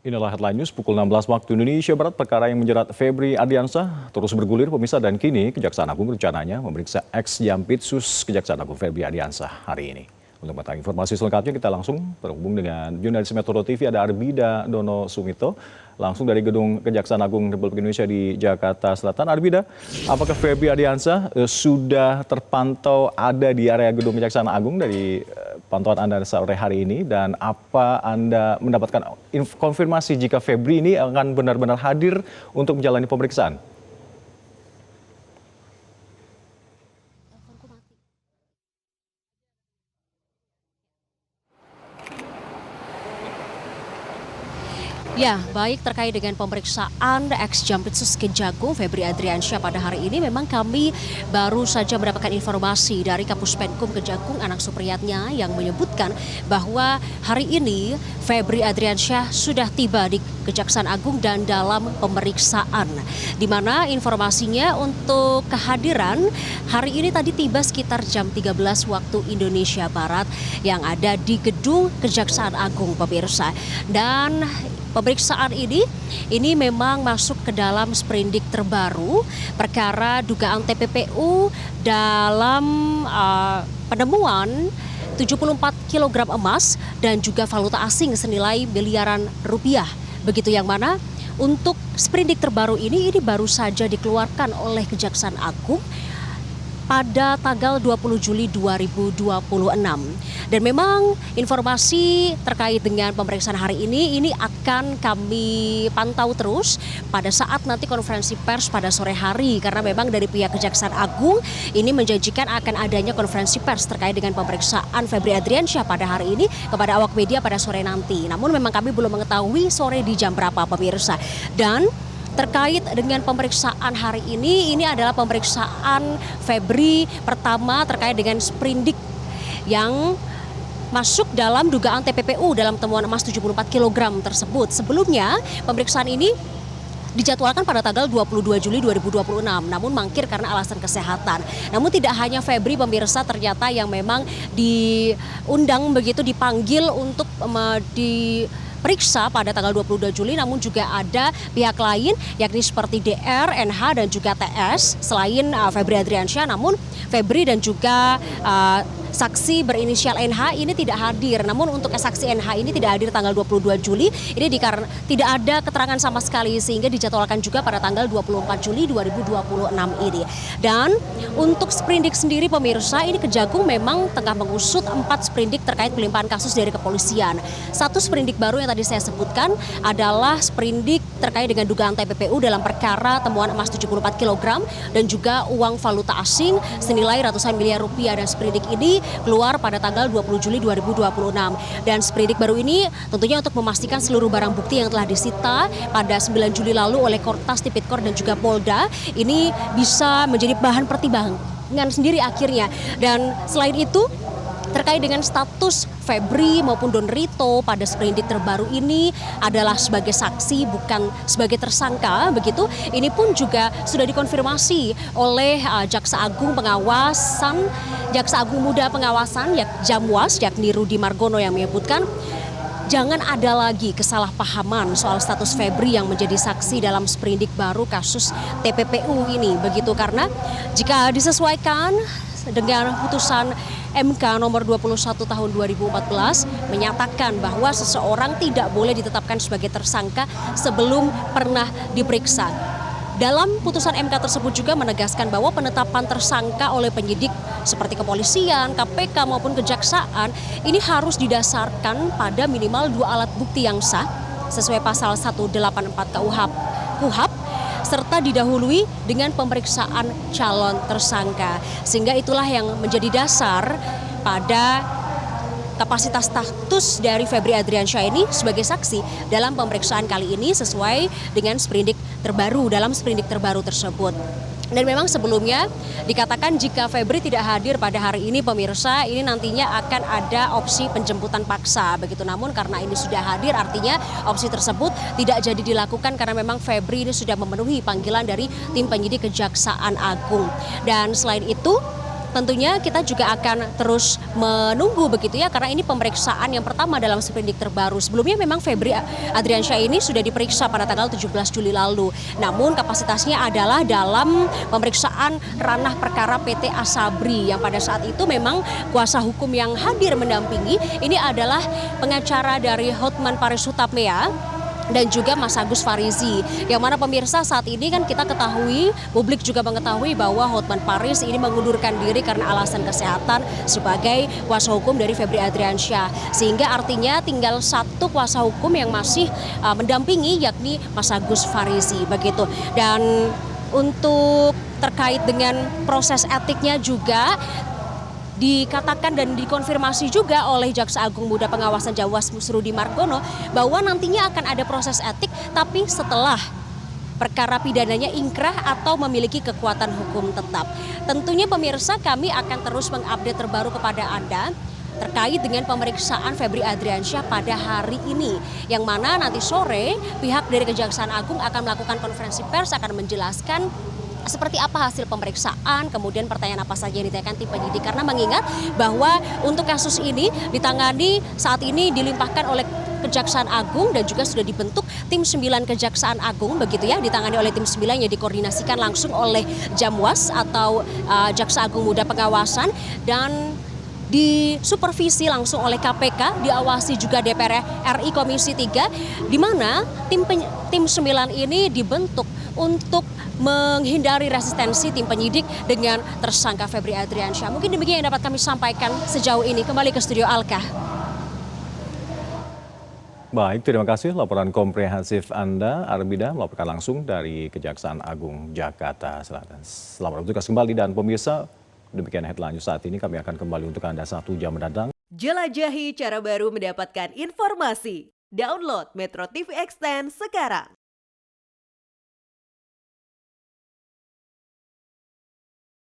Inilah headline news pukul 16 waktu Indonesia Barat. Perkara yang menjerat Febri Ardiansyah terus bergulir pemirsa, dan kini Kejaksaan Agung rencananya memeriksa ex-Jampitsus Kejaksaan Agung Febri Ardiansyah hari ini. Untuk mengetahui informasi selengkapnya kita langsung terhubung dengan jurnalis Metro TV, ada Arbida Dono Sumito langsung dari Gedung Kejaksaan Agung Republik Indonesia di Jakarta Selatan. Arbida, apakah Febri Ardiansyah sudah terpantau ada di area Gedung Kejaksaan Agung dari pantauan Anda sore hari ini, dan apa Anda mendapatkan konfirmasi jika Febri ini akan benar-benar hadir untuk menjalani pemeriksaan? Ya, baik terkait dengan pemeriksaan ex-Jampitsus Kejagung Febri Ardiansyah pada hari ini, memang kami baru saja mendapatkan informasi dari Kapus Penkum Kejagung Anang Supriyatna yang menyebutkan bahwa hari ini Febri Ardiansyah sudah tiba di Kejaksaan Agung dan dalam pemeriksaan. Di mana informasinya untuk kehadiran hari ini tadi tiba sekitar jam 13 waktu Indonesia Barat yang ada di Gedung Kejaksaan Agung, pemirsa. Dan pemeriksaan ini memang masuk ke dalam sprindik terbaru perkara dugaan TPPU dalam penemuan 74 kg emas dan juga valuta asing senilai miliaran rupiah. Begitu yang mana untuk sprindik terbaru ini baru saja dikeluarkan oleh Kejaksaan Agung pada tanggal 20 Juli 2026. Dan memang informasi terkait dengan pemeriksaan hari ini akan kami pantau terus pada saat nanti konferensi pers pada sore hari, karena memang dari pihak Kejaksaan Agung ini menjanjikan akan adanya konferensi pers terkait dengan pemeriksaan Febri Ardiansyah pada hari ini kepada awak media pada sore nanti. Namun memang kami belum mengetahui sore di jam berapa, pemirsa. Dan terkait dengan pemeriksaan hari ini adalah pemeriksaan Febri pertama terkait dengan sprindik yang masuk dalam dugaan TPPU dalam temuan emas 74 kg tersebut. Sebelumnya pemeriksaan ini dijadwalkan pada tanggal 22 Juli 2026, namun mangkir karena alasan kesehatan. Namun tidak hanya Febri, pemirsa, ternyata yang memang diundang begitu dipanggil untuk diperiksa pada tanggal 22 Juli, namun juga ada pihak lain yakni seperti DR, NH dan juga TS selain Febri Ardiansyah. Namun Febri dan juga saksi berinisial NH ini tidak hadir. Namun untuk saksi NH ini tidak hadir tanggal 22 Juli ini dikarenakan tidak ada keterangan sama sekali, sehingga dijadwalkan juga pada tanggal 24 Juli 2026 ini. Dan untuk sprindik sendiri, pemirsa, ini Kejagung memang tengah mengusut 4 sprindik terkait pelimpahan kasus dari kepolisian. Satu sprindik baru yang tadi saya sebutkan adalah sprindik terkait dengan dugaan TPPU dalam perkara temuan emas 74 kg dan juga uang valuta asing senilai ratusan miliar rupiah. Dan sprindik ini keluar pada tanggal 20 Juli 2026. Dan sprindik baru ini tentunya untuk memastikan seluruh barang bukti yang telah disita pada 9 Juli lalu oleh Kortas, Tipikor dan juga Polda ini bisa menjadi bahan pertimbangan sendiri akhirnya. Dan selain itu terkait dengan status Febri maupun Don Rito pada sprindik terbaru ini adalah sebagai saksi bukan sebagai tersangka begitu. Ini pun juga sudah dikonfirmasi oleh Jaksa Agung Muda Pengawasan Jamwas yakni Rudi Margono yang menyebutkan jangan ada lagi kesalahpahaman soal status Febri yang menjadi saksi dalam sprindik baru kasus TPPU ini begitu, karena jika disesuaikan dengan putusan MK nomor 21 tahun 2014 menyatakan bahwa seseorang tidak boleh ditetapkan sebagai tersangka sebelum pernah diperiksa. Dalam putusan MK tersebut juga menegaskan bahwa penetapan tersangka oleh penyidik seperti kepolisian, KPK maupun kejaksaan ini harus didasarkan pada minimal 2 alat bukti yang sah sesuai pasal 184 KUHP serta didahului dengan pemeriksaan calon tersangka. Sehingga itulah yang menjadi dasar pada kapasitas status dari Febri Ardiansyah ini sebagai saksi dalam pemeriksaan kali ini sesuai dengan sprindik terbaru dalam sprindik terbaru tersebut. Dan memang sebelumnya dikatakan jika Febri tidak hadir pada hari ini, pemirsa, ini nantinya akan ada opsi penjemputan paksa begitu. Namun karena ini sudah hadir, artinya opsi tersebut tidak jadi dilakukan karena memang Febri ini sudah memenuhi panggilan dari tim penyidik Kejaksaan Agung. Dan selain itu tentunya kita juga akan terus menunggu begitu ya, karena ini pemeriksaan yang pertama dalam sprindik terbaru. Sebelumnya memang Febri Adriansyah ini sudah diperiksa pada tanggal 17 Juli lalu. Namun kapasitasnya adalah dalam pemeriksaan ranah perkara PT Asabri yang pada saat itu memang kuasa hukum yang hadir mendampingi ini adalah pengacara dari Hotman Paris Hutapea dan juga Mas Agus Farizi. Yang mana pemirsa saat ini kan kita ketahui, publik juga mengetahui bahwa Hotman Paris ini mengundurkan diri karena alasan kesehatan sebagai kuasa hukum dari Febri Adriansyah. Sehingga artinya tinggal satu kuasa hukum yang masih mendampingi, yakni Mas Agus Farizi begitu. Dan untuk terkait dengan proses etiknya juga dikatakan dan dikonfirmasi juga oleh Jaksa Agung Muda Pengawasan Jawas Musrudi Margono bahwa nantinya akan ada proses etik tapi setelah perkara pidananya ingkrah atau memiliki kekuatan hukum tetap. Tentunya pemirsa, kami akan terus mengupdate terbaru kepada Anda terkait dengan pemeriksaan Febri Adriansyah pada hari ini, yang mana nanti sore pihak dari Kejaksaan Agung akan melakukan konferensi pers, akan menjelaskan seperti apa hasil pemeriksaan, kemudian pertanyaan apa saja yang ditanyakan tim penyidik. Karena mengingat bahwa untuk kasus ini ditangani saat ini dilimpahkan oleh Kejaksaan Agung dan juga sudah dibentuk tim 9 Kejaksaan Agung begitu ya, ditangani oleh tim 9 yang dikoordinasikan langsung oleh Jamwas atau Jaksa Agung Muda Pengawasan dan disupervisi langsung oleh KPK, diawasi juga DPR RI Komisi 3, di mana tim 9 ini dibentuk untuk menghindari resistensi tim penyidik dengan tersangka Febri Adriansyah. Mungkin demikian yang dapat kami sampaikan sejauh ini. Kembali ke studio Alka. Baik, terima kasih laporan komprehensif Anda, Arbida, melaporkan langsung dari Kejaksaan Agung Jakarta Selatan. Selamat bertugas kembali dan pemirsa, demikian headline saat ini. Kami akan kembali untuk Anda 1 jam mendatang. Jelajahi cara baru mendapatkan informasi. Download Metro TV Extend sekarang.